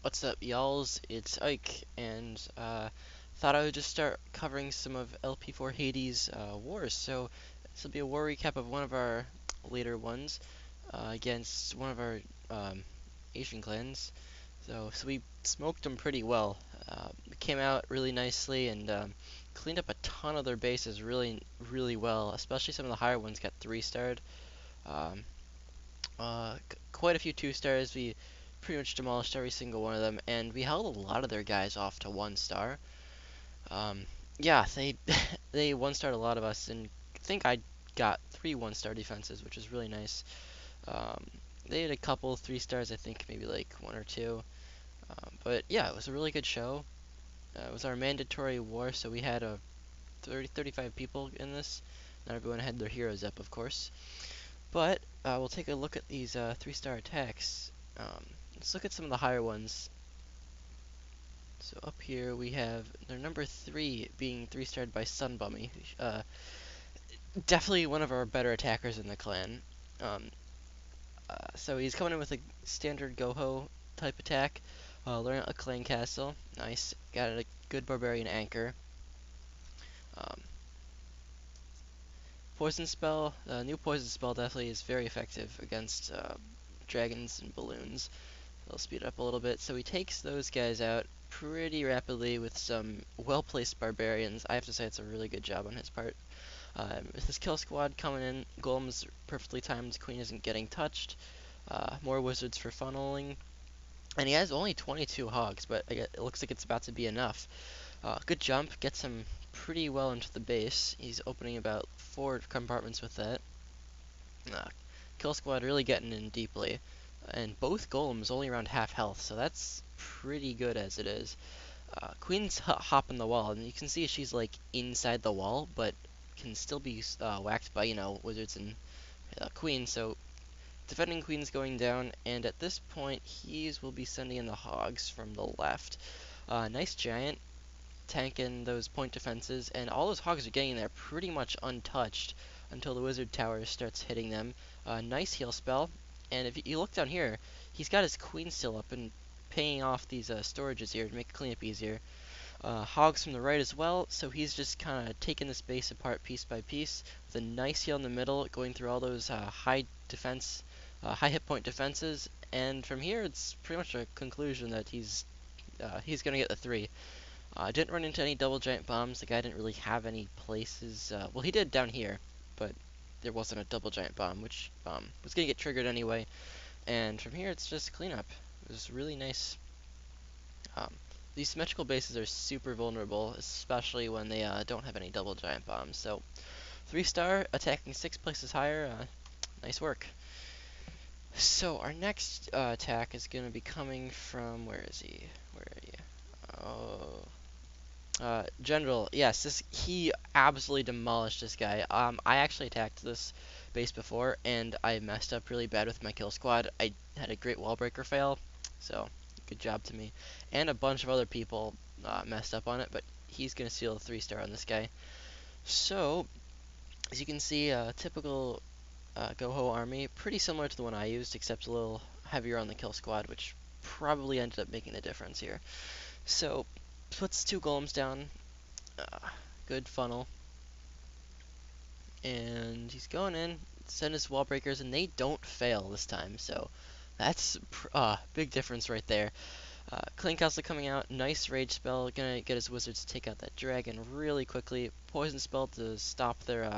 What's up, y'alls? It's Ike, and thought I would just start covering some of LP4 Hades wars. So this will be a war recap of one of our later ones against one of our Asian clans. So we smoked them pretty well. We came out really nicely and cleaned up a ton of their bases really well. Especially some of the higher ones got 3-starred. Um, quite a few 2-stars. We pretty much demolished every single one of them, and we held a lot of their guys off to 1-star. Um, yeah, they they 1-starred a lot of us, and I think I got 3 1-star defenses, which is really nice. Um, they had a couple 3-stars, I think maybe like 1 or 2. But yeah, it was a really good show. It was our mandatory war, so we had 35 people in this. Not everyone had their heroes up, of course. But we'll take a look at these 3-star attacks. Let's look at some of the higher ones. So up here we have their number 3 being 3-starred by Sunbummy. Definitely one of our better attackers in the clan. Um, so he's coming in with a standard Goho type attack. Learn a clan castle. Nice. Got a good barbarian anchor. Um, poison spell. New poison spell definitely is very effective against dragons and balloons. They'll speed up a little bit. So he takes those guys out pretty rapidly with some well-placed barbarians. I have to say it's a really good job on his part. With his kill squad coming in, golems perfectly timed, queen isn't getting touched. More wizards for funneling. And he has only 22 hogs, but it looks like it's about to be enough. Good jump, gets him pretty well into the base. He's opening about 4 compartments with that. Uh, Kill squad really getting in deeply. And both golems only around half health, so that's pretty good as it is. Queen's hopping the wall, and you can see she's like inside the wall, but can still be whacked by, wizards and Queen. So defending Queen's going down, and at this point, will be sending in the hogs from the left. Nice giant tanking those point defenses, and all those hogs are getting there pretty much untouched until the wizard tower starts hitting them. Nice heal spell, and if you look down here, he's got his queen still up and paying off these storages here to make cleanup easier. Hogs from the right as well, so he's just kind of taking this base apart piece by piece with a nice heal in the middle, going through all those high hit point defenses, and from here it's pretty much a conclusion that he's gonna get the 3. I didn't run into any double giant bombs. The guy didn't really have any places. Well, he did down here, but there wasn't a double giant bomb, which was going to get triggered anyway. And from here, it's just cleanup. It was really nice. Um, these symmetrical bases are super vulnerable, especially when they don't have any double giant bombs. So, 3-star, attacking 6 places higher. Nice work. So, our next attack is going to be coming from... Where is he? Where are you? Oh... General, yes, he absolutely demolished this guy. I actually attacked this base before, and I messed up really bad with my kill squad. I had a great wall breaker fail, so good job to me. And a bunch of other people messed up on it, but he's gonna steal a 3-star on this guy. So, as you can see, typical Goho army, pretty similar to the one I used, except a little heavier on the kill squad, which probably ended up making the difference here. So, puts 2 golems down. Good funnel. And he's going in, send his wall breakers, and they don't fail this time. So that's big difference right there. Clean Castle coming out, nice rage spell, gonna get his wizards to take out that dragon really quickly. Poison spell to stop their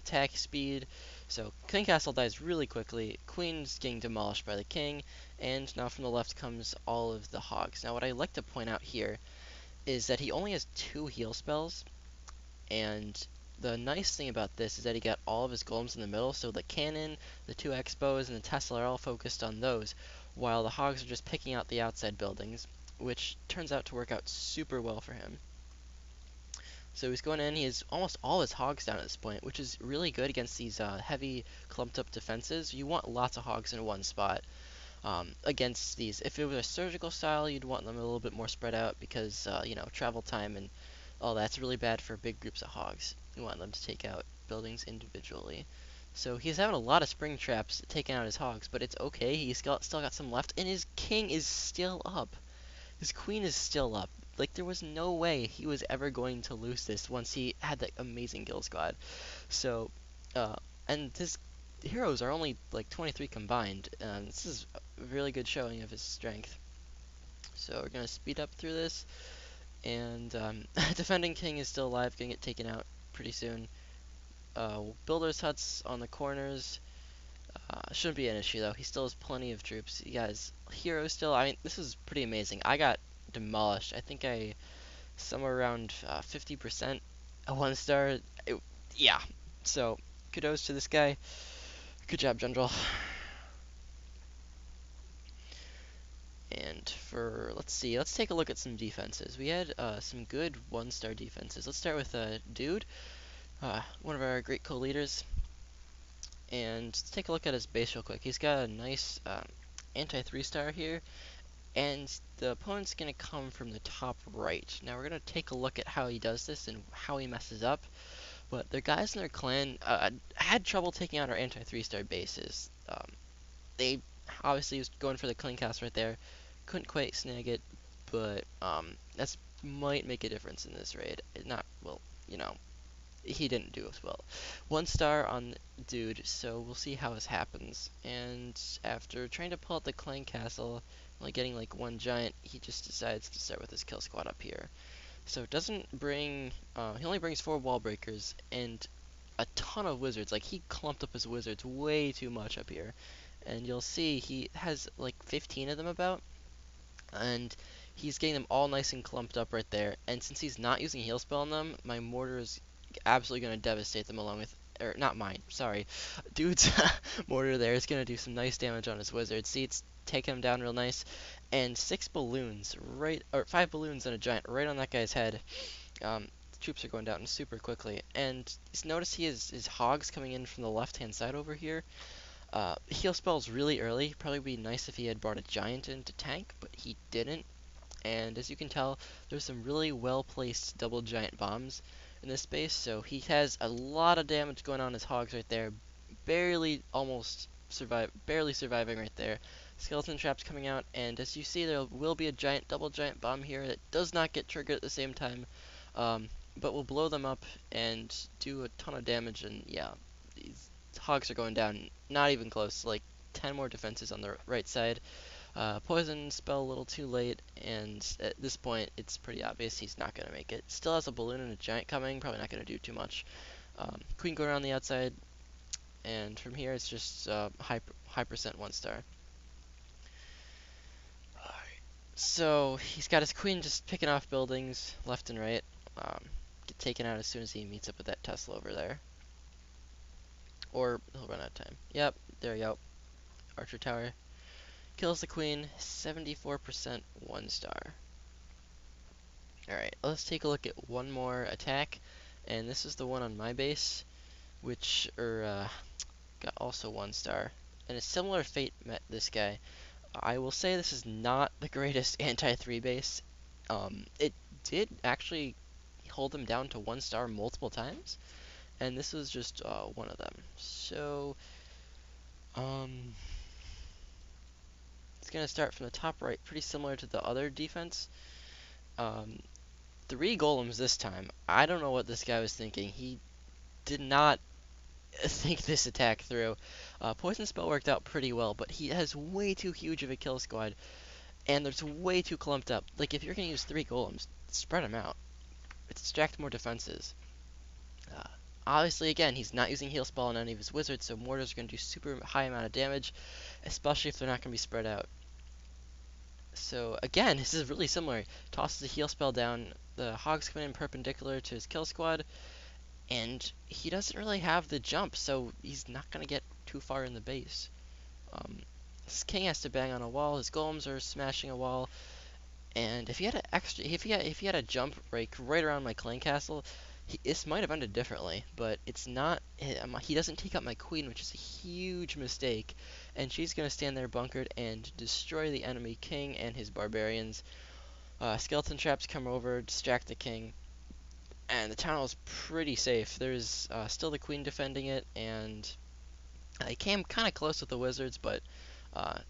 attack speed. So Clean Castle dies really quickly. Queen's getting demolished by the king, and now from the left comes all of the hogs. Now what I like to point out here is that he only has 2 heal spells, and the nice thing about this is that he got all of his golems in the middle, so the cannon, the 2 expos, and the Tesla are all focused on those, while the hogs are just picking out the outside buildings, which turns out to work out super well for him. So he's going in, he has almost all his hogs down at this point, which is really good against these heavy clumped up defenses. You want lots of hogs in one spot. Against these, if it was a surgical style, you'd want them a little bit more spread out because travel time and all that's really bad for big groups of hogs. You want them to take out buildings individually. So he's having a lot of spring traps taking out his hogs, but it's okay. He's still got some left, and his king is still up. his queen is still up. Like, there was no way he was ever going to lose this once he had that amazing kill squad. So, uh, and his heroes are only like 23 combined. This is a really good showing of his strength. So we're gonna speed up through this, and defending king is still alive, gonna get taken out pretty soon. Builders huts on the corners. Shouldn't be an issue though. He still has plenty of troops. He has heroes still. I mean, this is pretty amazing. I got demolished. I think I somewhere around 50% a 1-star. Yeah. So kudos to this guy. Good job, General. And for let's see, let's take a look at some defenses. We had some good 1-star defenses. Let's start with Dude, one of our great co-leaders. And let's take a look at his base real quick. He's got a nice anti 3-star here, and the opponent's going to come from the top right. Now we're going to take a look at how he does this and how he messes up. But the guys in their clan had trouble taking out our anti 3-star bases. They obviously was going for the clean cast right there. Couldn't quite snag it, but that's might make a difference in this raid. Not, well, you know, he didn't do as well. 1-star on Dude, so we'll see how this happens. And after trying to pull out the clan castle, only getting like one giant, he just decides to start with his kill squad up here. So it doesn't bring, he only brings 4 wall breakers and a ton of wizards. Like, he clumped up his wizards way too much up here. And you'll see he has like 15 of them about, and he's getting them all nice and clumped up right there. And since he's not using heal spell on them, my mortar is absolutely going to devastate them along with, or not mine, sorry. Dude's mortar there is going to do some nice damage on his wizard. See, it's taking him down real nice. And 6 balloons, right, or 5 balloons and a giant right on that guy's head. The troops are going down super quickly. And notice he has his hogs coming in from the left-hand side over here. Heal spells really early. Probably be nice if he had brought a giant in to tank, but he didn't. And as you can tell, there's some really well-placed double giant bombs in this space, so he has a lot of damage going on his hogs right there. Barely surviving right there. Skeleton traps coming out, and as you see, there will be a double giant bomb here that does not get triggered at the same time, but will blow them up and do a ton of damage. And yeah, these hogs are going down, not even close. Like 10 more defenses on the right side. Poison spell a little too late, and at this point, it's pretty obvious he's not going to make it. Still has a balloon and a giant coming, probably not going to do too much. Queen going around the outside, and from here it's just high percent 1-star. So he's got his queen just picking off buildings left and right. Get taken out as soon as he meets up with that Tesla over there. Or he'll run out of time. Yep, there you go. Archer tower. Kills the queen, 74% 1-star. Alright, let's take a look at one more attack. And this is the one on my base, which got also 1-star. And a similar fate met this guy. I will say this is not the greatest anti-3 base. It did actually hold them down to 1-star multiple times, and this was just one of them. So, it's going to start from the top right, pretty similar to the other defense. 3 golems this time. I don't know what this guy was thinking. He did not think this attack through. Poison spell worked out pretty well, but he has way too huge of a kill squad, and there's way too clumped up. Like, if you're going to use 3 golems, spread them out. Extract more defenses. Obviously, again, he's not using heal spell on any of his wizards, so mortars are going to do super high amount of damage, especially if they're not going to be spread out. So, again, this is really similar. Tosses a heal spell down, the hogs come in perpendicular to his kill squad, and he doesn't really have the jump, so he's not going to get too far in the base. His king has to bang on a wall, his golems are smashing a wall, and if he had if he had a jump break right around my clan castle, this might have ended differently. But it's not. He doesn't take out my queen, which is a huge mistake, and she's gonna stand there bunkered and destroy the enemy king and his barbarians. Skeleton traps come over, distract the king, and the town is pretty safe. There's still the queen defending it, and I came kind of close with the wizards, but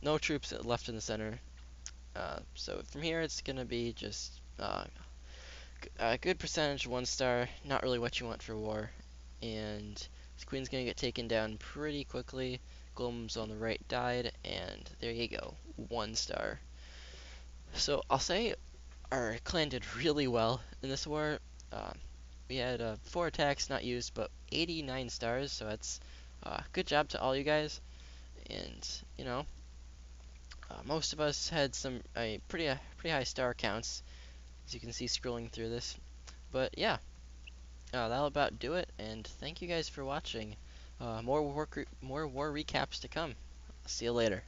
no troops left in the center. So from here, it's gonna be just a good percentage 1-star, not really what you want for war. And this queen's gonna get taken down pretty quickly. Golems on the right died, and there you go, 1-star. So I'll say our clan did really well in this war. Uh, we had 4 attacks not used, but 89 stars, so that's good job to all you guys. And you know, most of us had some pretty high star counts, as you can see scrolling through this. But yeah, that'll about do it. And thank you guys for watching. More war recaps to come. See you later.